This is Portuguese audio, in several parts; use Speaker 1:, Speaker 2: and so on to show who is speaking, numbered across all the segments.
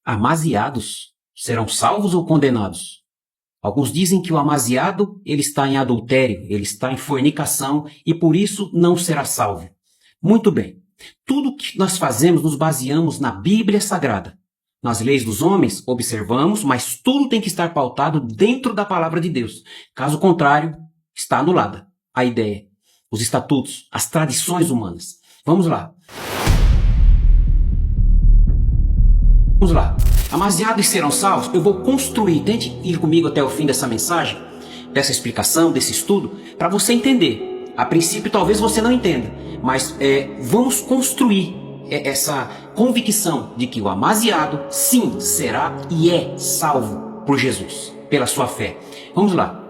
Speaker 1: Amaziados serão salvos ou condenados? Alguns dizem que o amaziado ele está em adultério, ele está em fornicação e por isso não será salvo. Muito bem. Tudo que nós fazemos nos baseamos na Bíblia Sagrada. Nas leis dos homens, observamos, mas tudo tem que estar pautado dentro da palavra de Deus. Caso contrário, está anulada a ideia, os estatutos, as tradições humanas. Vamos lá. Vamos lá. Amaziados serão salvos? Eu vou construir, tente ir comigo até o fim dessa mensagem, dessa explicação, desse estudo, para você entender. A princípio talvez você não entenda, mas vamos construir essa convicção de que o amaziado sim será e é salvo por Jesus, pela sua fé. Vamos lá.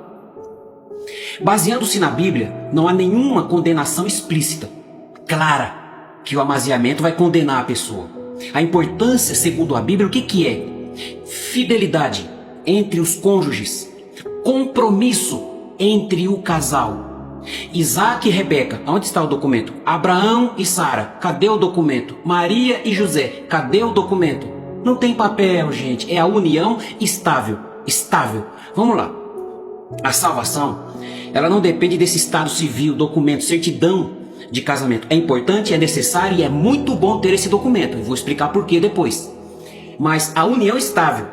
Speaker 1: Baseando-se na Bíblia, não há nenhuma condenação explícita, clara, que o amaziamento vai condenar a pessoa. A importância, segundo a Bíblia, o que é? Fidelidade entre os cônjuges, compromisso entre o casal. Isaac e Rebeca, onde está o documento? Abraão e Sara, cadê o documento? Maria e José, cadê o documento? Não tem papel, gente, é a união estável. Vamos lá. A salvação, ela não depende desse estado civil, documento, certidão de casamento. É importante, é necessário e é muito bom ter esse documento. Eu vou explicar por que depois. Mas a união estável,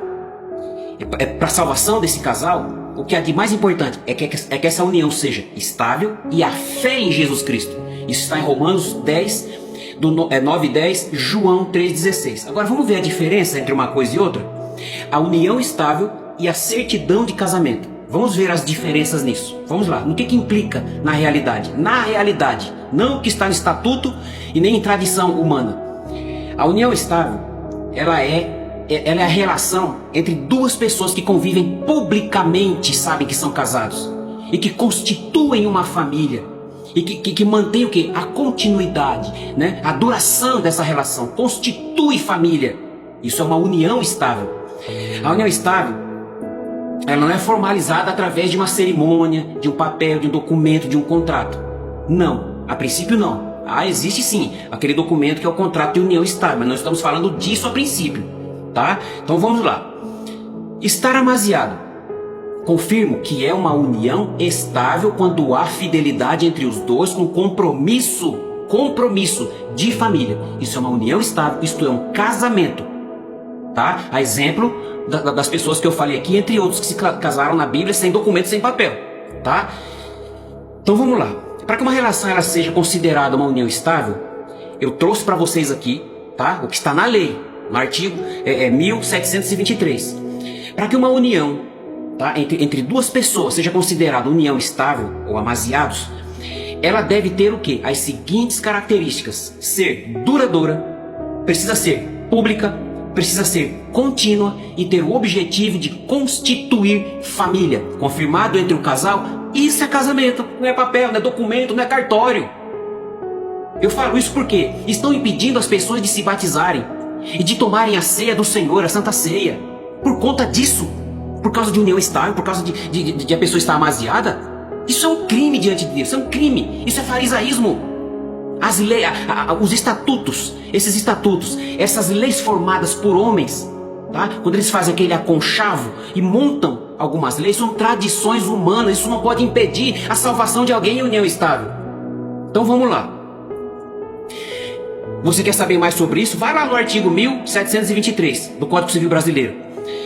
Speaker 1: para a salvação desse casal, o que é de mais importante é que essa união seja estável e a fé em Jesus Cristo. Isso está em Romanos 10, 9 e 10, João 3,16. Agora vamos ver a diferença entre uma coisa e outra? A união estável e a certidão de casamento. Vamos ver as diferenças nisso. Vamos lá. No que implica na realidade? Na realidade, não o que está no estatuto e nem em tradição humana. A união estável, ela é a relação entre duas pessoas que convivem publicamente, sabem que são casados e que constituem uma família e que mantém o quê? A continuidade, né? A duração dessa relação constitui família. Isso é uma união estável. A união estável, ela não é formalizada através de uma cerimônia, de um papel, de um documento, de um contrato. Não, a princípio não. Existe sim aquele documento que é o contrato de união estável, mas nós estamos falando disso a princípio, tá? Então vamos lá. Estar amaziado. Confirmo que é uma união estável quando há fidelidade entre os dois com compromisso de família. Isso é uma união estável, isto é um casamento, tá? A exemplo das pessoas que eu falei aqui, entre outros que se casaram na Bíblia sem documento, sem papel, tá? Então vamos lá. Para que uma relação ela seja considerada uma união estável, eu trouxe para vocês aqui, tá? O que está na lei, no artigo 1723. Para que uma união, tá, entre duas pessoas seja considerada união estável ou amaziados, ela deve ter o quê? As seguintes características: ser duradoura, precisa ser pública, precisa ser contínua e ter o objetivo de constituir família, confirmado entre o casal. Isso é casamento, não é papel, não é documento, não é cartório. Eu falo isso porque estão impedindo as pessoas de se batizarem e de tomarem a ceia do Senhor, a Santa Ceia, por conta disso, por causa de união estável, por causa de a pessoa estar amaziada. Isso é um crime diante de Deus, isso é um crime, isso é farisaísmo. As leis, os estatutos, esses estatutos, essas leis formadas por homens, tá? Quando eles fazem aquele aconchavo e montam algumas leis, são tradições humanas. Isso não pode impedir a salvação de alguém em união estável. Então vamos lá. Você quer saber mais sobre isso? Vai lá no artigo 1723 do Código Civil Brasileiro.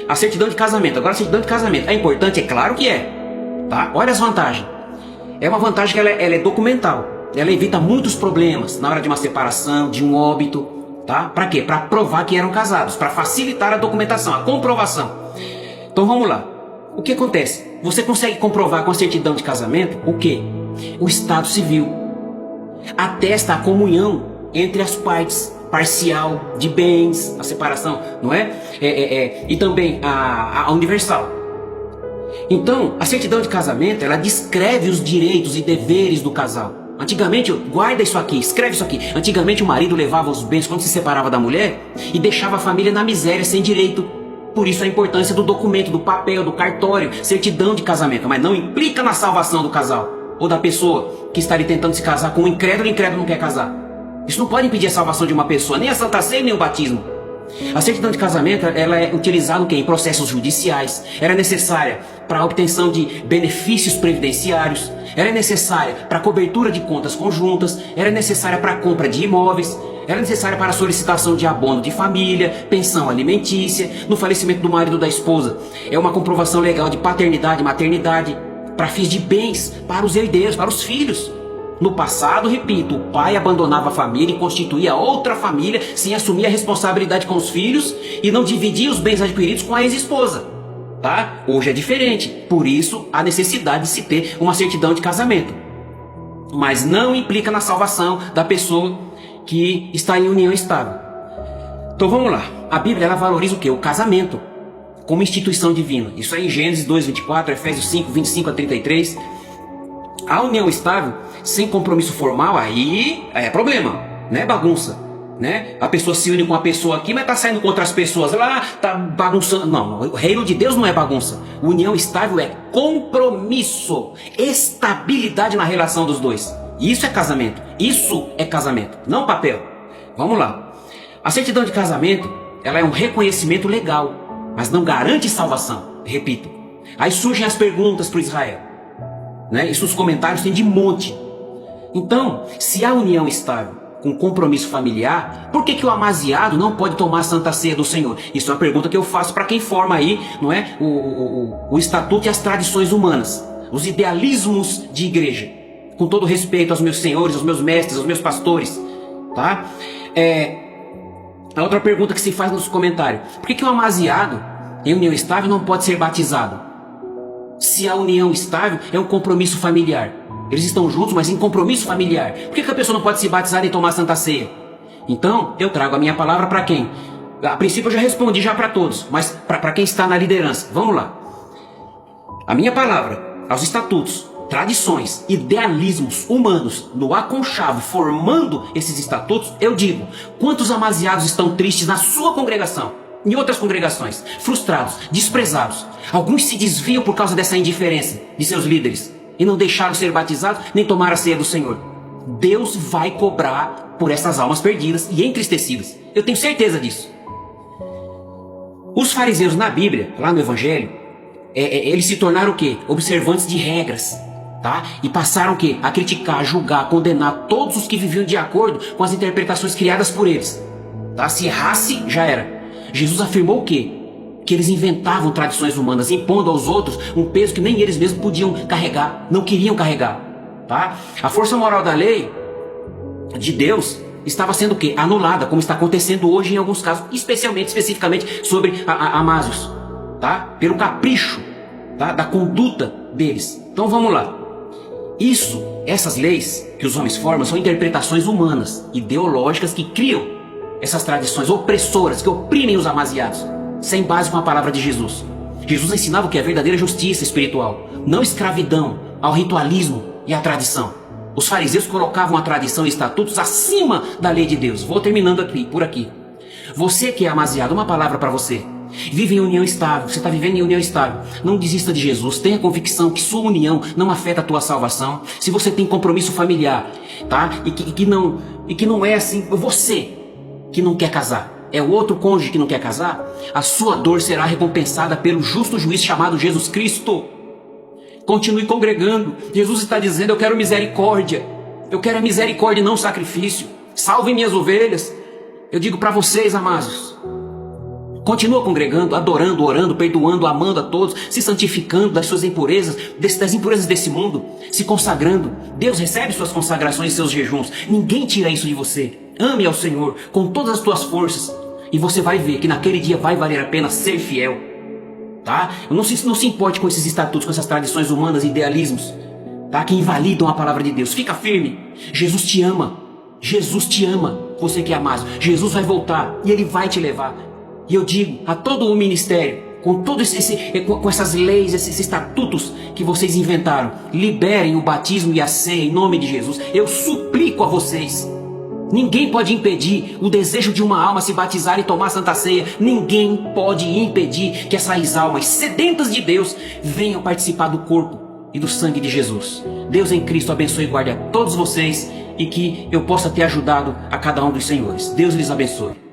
Speaker 1: A certidão de casamento. Agora a certidão de casamento é importante? É claro que é, tá? Olha as vantagens. É uma vantagem que ela é documental. Ela evita muitos problemas na hora de uma separação, de um óbito, tá? Para quê? Para provar que eram casados, para facilitar a documentação, a comprovação. Então vamos lá. O que acontece? Você consegue comprovar com a certidão de casamento o quê? O estado civil. Atesta a comunhão entre as partes, parcial de bens, a separação, não é? E também a universal. Então, a certidão de casamento, ela descreve os direitos e deveres do casal. Antigamente, guarda isso aqui, escreve isso aqui. Antigamente o marido levava os bens quando se separava da mulher e deixava a família na miséria, sem direito. Por isso a importância do documento, do papel, do cartório, certidão de casamento. Mas não implica na salvação do casal ou da pessoa que estaria tentando se casar com um incrédulo e o incrédulo não quer casar. Isso não pode impedir a salvação de uma pessoa, nem a Santa Ceia, nem o batismo. A certidão de casamento, ela é utilizada o quê? Em processos judiciais. Ela é necessária para a obtenção de benefícios previdenciários. Ela é necessária para a cobertura de contas conjuntas. Ela é necessária para a compra de imóveis. Ela é necessária para a solicitação de abono de família, pensão alimentícia, no falecimento do marido ou da esposa. É uma comprovação legal de paternidade e maternidade, para fins de bens, para os herdeiros, para os filhos. No passado, repito, o pai abandonava a família e constituía outra família sem assumir a responsabilidade com os filhos e não dividia os bens adquiridos com a ex-esposa. Tá? Hoje é diferente, por isso a necessidade de se ter uma certidão de casamento. Mas não implica na salvação da pessoa que está em união estável. Então vamos lá, a Bíblia ela valoriza o quê? O casamento como instituição divina. Isso é em Gênesis 2:24, Efésios 5:25-33. A união estável, sem compromisso formal, aí é problema, não é bagunça, né? A pessoa se une com uma pessoa aqui, mas tá saindo com outras pessoas lá, tá bagunçando. Não, o reino de Deus não é bagunça. União estável é compromisso, estabilidade na relação dos dois. Isso é casamento, não papel. Vamos lá. A certidão de casamento, ela é um reconhecimento legal, mas não garante salvação. Repito. Aí surgem as perguntas para Israel, né? Isso os comentários tem de monte. Então, se há união estável com compromisso familiar, por que o amaziado não pode tomar a Santa Ceia do Senhor? Isso é uma pergunta que eu faço para quem forma aí, não é? O estatuto e as tradições humanas, os idealismos de igreja. Com todo respeito aos meus senhores, aos meus mestres, aos meus pastores, tá? A outra pergunta que se faz nos comentários: por que o amaziado em união estável não pode ser batizado? Se a união estável é um compromisso familiar, eles estão juntos, mas em compromisso familiar, por que a pessoa não pode se batizar e tomar a Santa Ceia? Então, eu trago a minha palavra para quem? A princípio eu já respondi já para todos, mas para quem está na liderança, vamos lá. A minha palavra aos estatutos, tradições, idealismos humanos no aconchavo formando esses estatutos, eu digo: quantos amaziados estão tristes na sua congregação, em outras congregações, frustrados, desprezados? Alguns se desviam por causa dessa indiferença de seus líderes e não deixaram ser batizados nem tomar a ceia do Senhor. Deus vai cobrar por essas almas perdidas e entristecidas. Eu tenho certeza disso. Os fariseus na Bíblia, lá no Evangelho, eles se tornaram o quê? Observantes de regras. Tá? E passaram o quê? A criticar, a julgar, a condenar todos os que viviam de acordo com as interpretações criadas por eles. Tá? Se errasse, já era. Jesus afirmou o quê? Que eles inventavam tradições humanas, impondo aos outros um peso que nem eles mesmos podiam carregar, não queriam carregar. Tá? A força moral da lei de Deus estava sendo o quê? Anulada, como está acontecendo hoje em alguns casos, especificamente sobre amázios, tá? Pelo capricho, tá? Da conduta deles. Então vamos lá. Essas leis que os homens formam são interpretações humanas, ideológicas, que criam essas tradições opressoras que oprimem os amaziados, sem base com a palavra de Jesus. Jesus ensinava o que é verdadeira justiça espiritual, não escravidão ao ritualismo e à tradição. Os fariseus colocavam a tradição e estatutos acima da lei de Deus. Vou terminando aqui, por aqui. Você que é amaziado, uma palavra para você. Vive em união estável, você está vivendo em união estável. Não desista de Jesus, tenha convicção que sua união não afeta a tua salvação. Se você tem compromisso familiar, tá? E que não é assim, você que não quer casar, é o outro cônjuge que não quer casar, a sua dor será recompensada pelo justo juiz chamado Jesus Cristo. Continue congregando. Jesus está dizendo: eu quero misericórdia. Eu quero a misericórdia e não sacrifício. Salve minhas ovelhas. Eu digo para vocês, amados, continua congregando, adorando, orando, perdoando, amando a todos, se santificando das suas impurezas, das impurezas desse mundo, se consagrando. Deus recebe suas consagrações e seus jejuns. Ninguém tira isso de você. Ame ao Senhor com todas as tuas forças e você vai ver que naquele dia vai valer a pena ser fiel. Tá? Não se importe com esses estatutos, com essas tradições humanas, idealismos, tá? Que invalidam a palavra de Deus. Fica firme. Jesus te ama. Jesus te ama. Você que é amado. Jesus vai voltar e Ele vai te levar. E eu digo a todo o ministério, com essas leis, esses estatutos que vocês inventaram, liberem o batismo e a ceia em nome de Jesus. Eu suplico a vocês. Ninguém pode impedir o desejo de uma alma se batizar e tomar a Santa Ceia. Ninguém pode impedir que essas almas sedentas de Deus venham participar do corpo e do sangue de Jesus. Deus em Cristo abençoe e guarde a todos vocês e que eu possa ter ajudado a cada um dos senhores. Deus lhes abençoe.